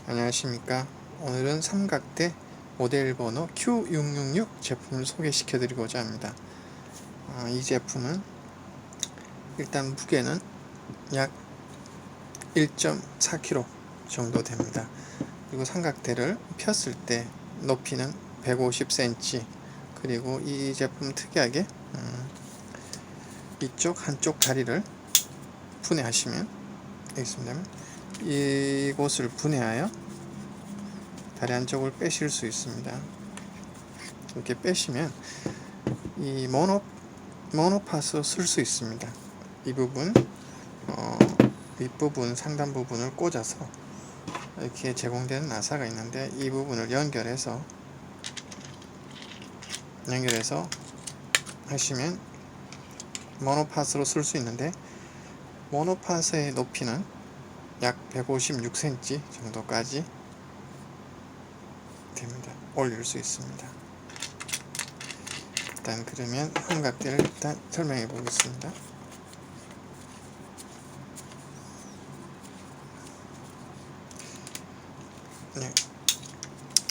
안녕하십니까. 오늘은 삼각대 모델 번호 Q666 제품을 소개시켜 드리고자 합니다. 이 제품은 일단 무게는 약 1.4kg 정도 됩니다. 그리고 삼각대를 폈을 때 높이는 150cm, 그리고 이 제품 특이하게 이쪽 한쪽 다리를 분해하시면 되겠습니다. 이곳을 분해하여 다리 한쪽을 빼실 수 있습니다. 이렇게 빼시면 이 모노팟으로 쓸 수 있습니다. 이 부분 윗부분 상단 부분을 꽂아서 이렇게 제공되는 나사가 있는데, 이 부분을 연결해서 하시면 모노팟으로 쓸 수 있는데, 모노팟의 높이는 약 156cm 정도까지 됩니다. 올릴 수 있습니다. 일단 그러면 삼각대를 일단 설명해 보겠습니다. 네,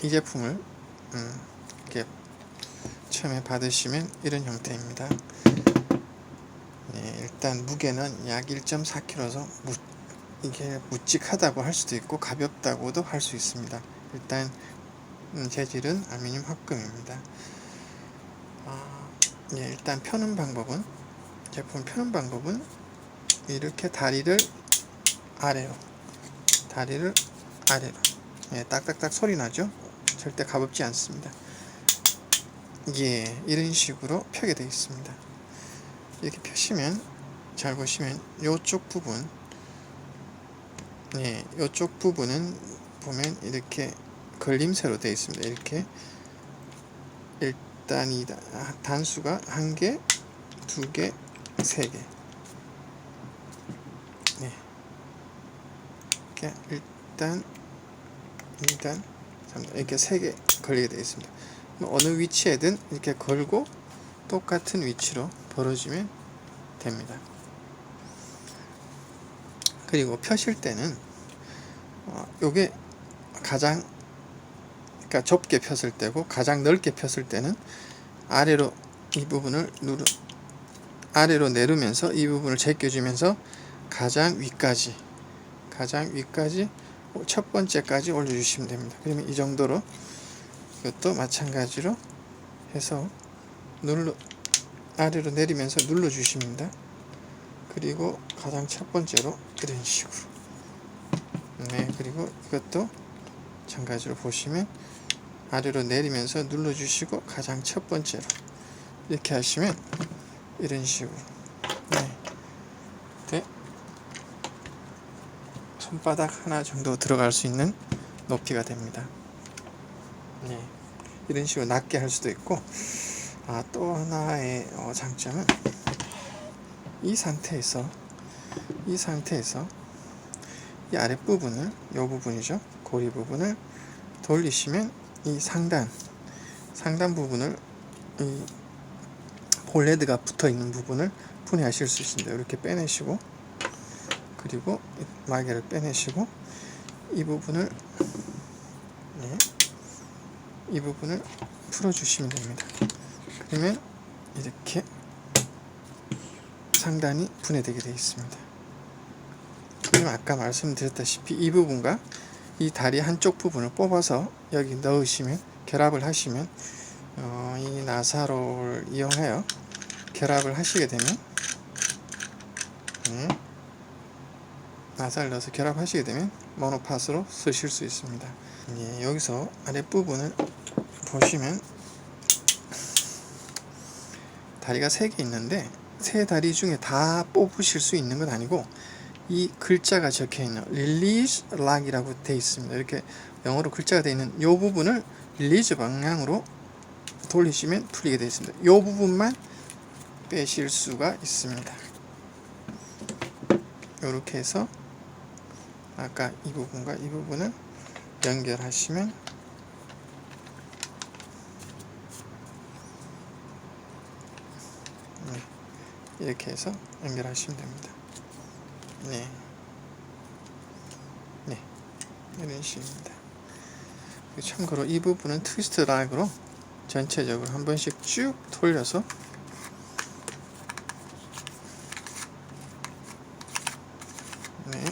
이 제품을 이렇게 처음에 받으시면 이런 형태입니다. 네, 일단 무게는 약 1.4kg여서 이게 묵직하다고 할 수도 있고 가볍다고도 할 수 있습니다. 일단 재질은 알루미늄 합금입니다. 일단 제품 펴는 방법은 이렇게 다리를 아래로 딱딱딱 소리 나죠? 절대 가볍지 않습니다. 이런 식으로 펴게 되어 있습니다. 이렇게 펴시면, 잘 보시면 요쪽 부분은 보면 이렇게 걸림새로 되어 있습니다. 이렇게 일단 이 단수가 1개, 2개, 3개. 이렇게 1단, 2단, 3단 이렇게 3개 걸리게 되어 있습니다. 어느 위치에든 이렇게 걸고 똑같은 위치로 벌어지면 됩니다. 그리고 펴실 때는 요게 그러니까 좁게 폈을 때고, 가장 넓게 폈을 때는 아래로 내리면서 이 부분을 제껴주면서 가장 위까지 첫 번째까지 올려주시면 됩니다. 그러면 이 정도로, 이것도 마찬가지로 해서 아래로 내리면서 눌러주십니다. 그리고 가장 첫 번째로 이런 식으로, 그리고 이것도 마찬가지로 보시면 아래로 내리면서 눌러주시고 가장 첫 번째로 이렇게 하시면 이런 식으로 손바닥 하나 정도 들어갈 수 있는 높이가 됩니다. 이런 식으로 낮게 할 수도 있고, 또 하나의 장점은 이 상태에서 이 아랫부분을, 이 부분이죠, 고리 부분을 돌리시면 이 상단 부분을, 이 볼헤드가 붙어 있는 부분을 분해하실 수 있습니다. 이렇게 빼내시고, 그리고 마개를 빼내시고 이 부분을 풀어주시면 됩니다. 그러면 이렇게 상단이 분해되게 되어 있습니다. 그럼 아까 말씀드렸다시피 이 부분과 이 다리 한쪽 부분을 뽑아서 여기 넣으시면, 결합을 하시면, 이 나사로를 이용하여 결합을 하시게 되면, 나사를 넣어서 결합하시게 되면 모노팟으로 쓰실 수 있습니다. 여기서 아랫부분을 보시면 다리가 3개 있는데, 3다리 중에 다 뽑으실 수 있는 건 아니고, 이 글자가 적혀있는 릴리즈 락이라고 되어 있습니다. 이렇게 영어로 글자가 되어 있는 이 부분을 릴리즈 방향으로 돌리시면 풀리게 되어 있습니다. 이 부분만 빼실 수가 있습니다. 이렇게 해서 아까 이 부분과 이 부분을 연결하시면 이렇게 해서 연결하시면 됩니다. 이런 식입니다. 참고로 이 부분은 트위스트 락으로 전체적으로 한 번씩 쭉 돌려서 네,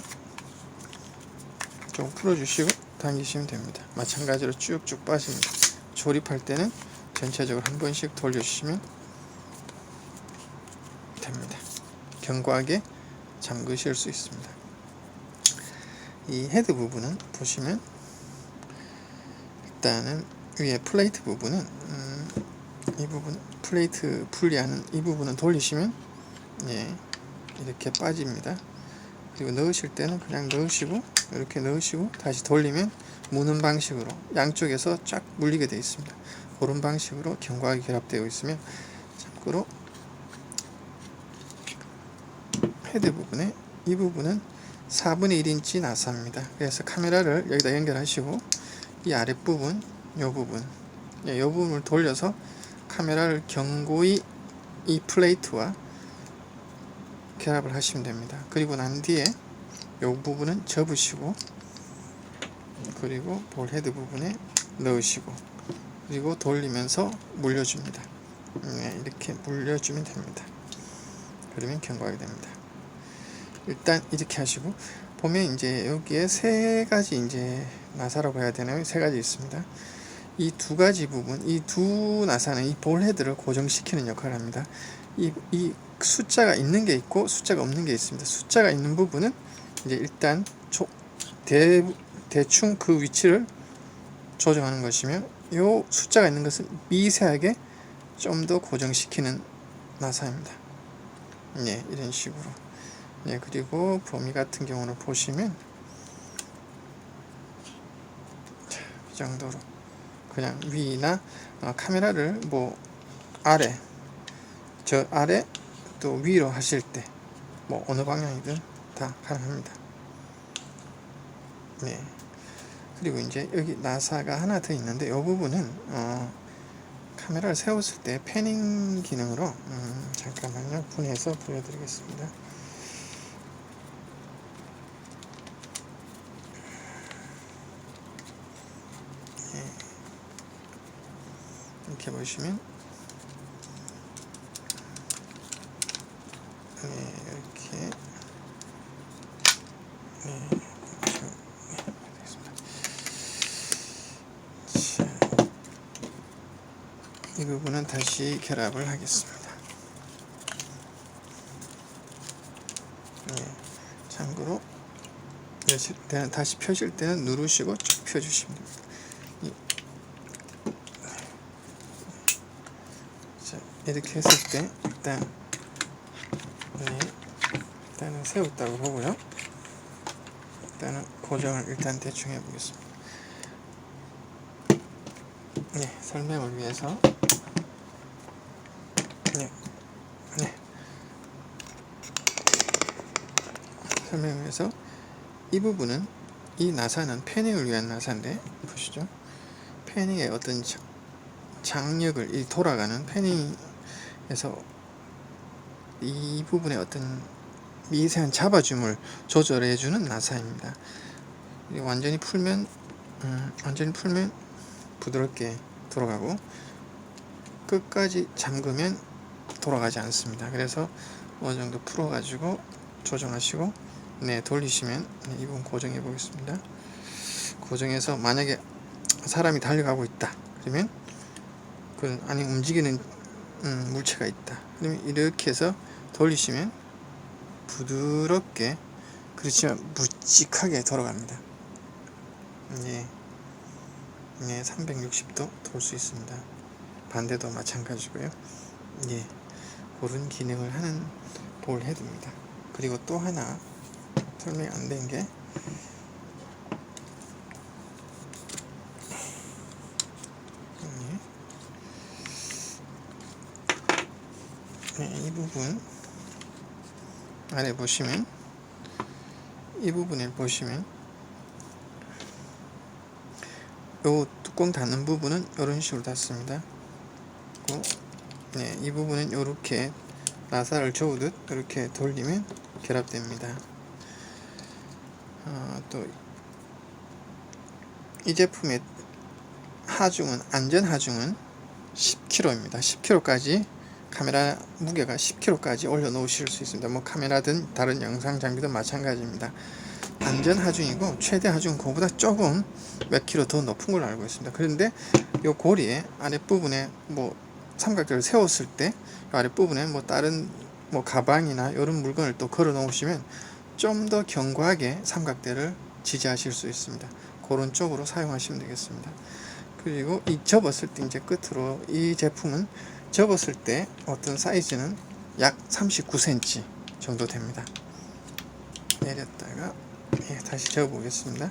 좀 풀어주시고 당기시면 됩니다. 마찬가지로 쭉쭉 빠집니다. 조립할 때는 전체적으로 한 번씩 돌려주시면 됩니다. 견고하게 잠그실 수 있습니다. 이 헤드 부분은 보시면 일단은 위에 플레이트 부분은 이 부분 플레이트 분리하는 이 부분은 돌리시면 예, 이렇게 빠집니다. 그리고 넣으실 때는 그냥 넣으시고 이렇게 넣으시고 다시 돌리면 무는 방식으로 양쪽에서 쫙 물리게 되어 있습니다. 그런 방식으로 견고하게 결합되어 있으면 참고로 헤드 부분에 이 부분은 4분의 1인치 나사입니다. 그래서 카메라를 여기다 연결하시고 이 아랫부분 요 부분 요 부분을 돌려서 카메라를 견고히 이 플레이트와 결합을 하시면 됩니다. 그리고 난 뒤에 이 부분은 접으시고 그리고 볼 헤드 부분에 넣으시고 그리고 돌리면서 물려줍니다. 네, 이렇게 물려주면 됩니다. 그러면 견고하게 됩니다. 일단 이렇게 하시고 보면 이제 여기에 세 가지 이제 나사라고 해야 되나요? 세 가지 있습니다. 이 두 가지 부분, 이 두 나사는 이 볼 헤드를 고정시키는 역할을 합니다. 이 숫자가 있는 게 있고 숫자가 없는 게 있습니다. 숫자가 있는 부분은 이제 일단 대충 그 위치를 조정하는 것이며 요 숫자가 있는 것은 미세하게 좀 더 고정시키는 나사입니다. 네, 이런 식으로. 네, 그리고 범위 같은 경우는 보시면 이 정도로 그냥 위나 카메라를 뭐 아래 저 아래 또 위로 하실 때 뭐 어느 방향이든 다 가능합니다. 네. 그리고 이제 여기 나사가 하나 더 있는데 이 부분은 카메라를 세웠을 때 패닝 기능으로 잠깐만요. 분해해서 보여드리겠습니다. 네. 이렇게 보시면 네, 이렇게 네, 이 부분은 다시 결합을 하겠습니다. 네, 참고로 다시 펴실 때는 누르시고 쭉 펴주시면 됩니다. 자, 이렇게 했을 때 일단은 세웠다고 보고요. 일단은 고정을 일단 대충 해보겠습니다. 네, 설명을 위해서 설명을 위해서 이 부분은 이 나사는 패닝을 위한 나사인데 보시죠. 패닝의 어떤 장력을 이 돌아가는 패닝에서 이 부분의 어떤 미세한 잡아줌을 조절해주는 나사입니다. 완전히 풀면 부드럽게 돌아가고 끝까지 잠그면 돌아가지 않습니다. 그래서 어느 정도 풀어가지고 조정하시고 네, 돌리시면 이 부분 고정해 보겠습니다. 고정해서 만약에 사람이 달려가고 있다 그러면 아니 움직이는 물체가 있다 그러면 이렇게 해서 돌리시면 부드럽게 그렇지만 묵직하게 돌아갑니다. 네, 360도 돌 수 있습니다. 반대도 마찬가지고요. 예, 그런 기능을 하는 볼 헤드입니다. 그리고 또 하나 설명이 안 된 게 이 부분 아래 보시면 이 부분을 보시면 요 뚜껑 닫는 부분은 이런 식으로 닫습니다. 네, 이 부분은 이렇게 나사를 저으듯 이렇게 돌리면 결합됩니다. 또 이 제품의 하중은, 안전 하중은 10kg입니다. 10kg까지, 카메라 무게가 10kg까지 올려놓으실 수 있습니다. 뭐 카메라든 다른 영상 장비든 마찬가지입니다. 안전 하중이고 최대 하중은 그거보다 조금 몇 킬로 더 높은 걸로 알고 있습니다. 그런데 요 고리의 아랫부분에 뭐 삼각대를 세웠을 때 아랫부분에 뭐 다른 뭐 가방이나 이런 물건을 또 걸어 놓으시면 좀 더 견고하게 삼각대를 지지하실 수 있습니다. 그런 쪽으로 사용하시면 되겠습니다. 그리고 이 접었을 때 이제 끝으로, 이 제품은 접었을 때 어떤 사이즈는 약 39cm 정도 됩니다. 내렸다가 다시 접어 보겠습니다.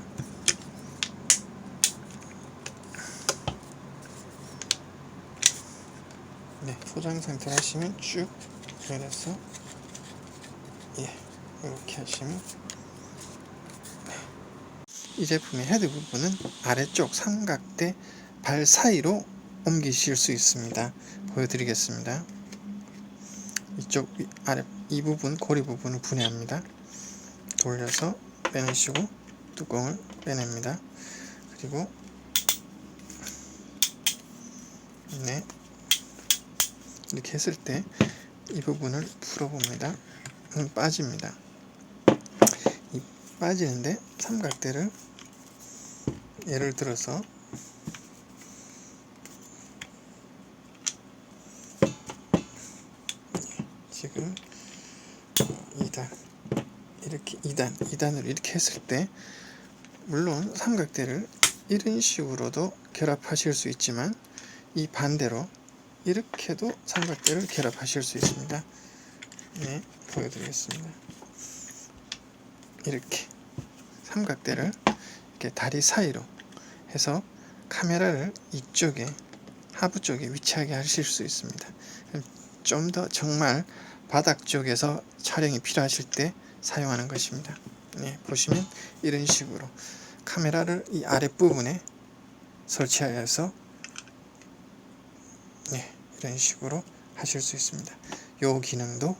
포장 상태로 하시면 쭉 내려서 이렇게 하시면, 이 제품의 헤드 부분은 아래쪽 삼각대 발 사이로 옮기실 수 있습니다. 보여드리겠습니다. 이쪽 아래 이 부분, 고리 부분을 분해합니다. 돌려서 빼내시고 뚜껑을 빼냅니다. 그리고 이렇게 했을 때 이 부분을 풀어봅니다. 빠집니다. 이 빠지는데 삼각대를 예를 들어서 지금 2단, 이렇게 2단으로 이렇게 했을 때, 물론 삼각대를 이런 식으로도 결합하실 수 있지만 이 반대로 이렇게도 삼각대를 결합하실 수 있습니다. 보여드리겠습니다. 이렇게 삼각대를 이렇게 다리 사이로 해서 카메라를 이쪽에, 하부 쪽에 위치하게 하실 수 있습니다. 좀 더 정말 바닥 쪽에서 촬영이 필요하실 때 사용하는 것입니다. 보시면 이런 식으로 카메라를 이 아랫부분에 설치하여서 이런 식으로 하실 수 있습니다. 요 기능도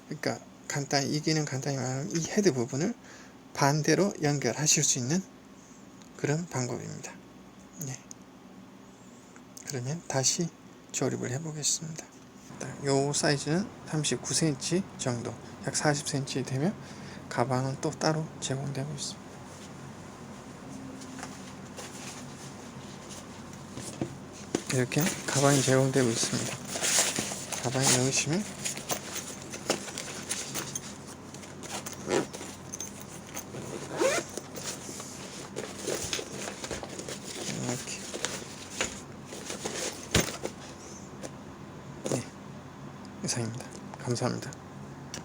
그러니까 간단히, 이 기능 간단히 말하면 이 헤드 부분을 반대로 연결하실 수 있는 그런 방법입니다. 그러면 다시 조립을 해 보겠습니다. 요 사이즈는 39cm 정도, 약 40cm 되면 가방은 또 따로 제공되고 있습니다. 이렇게 가방이 제공되고 있습니다. 가방에 넣으시면 이렇게, 이상입니다. 감사합니다.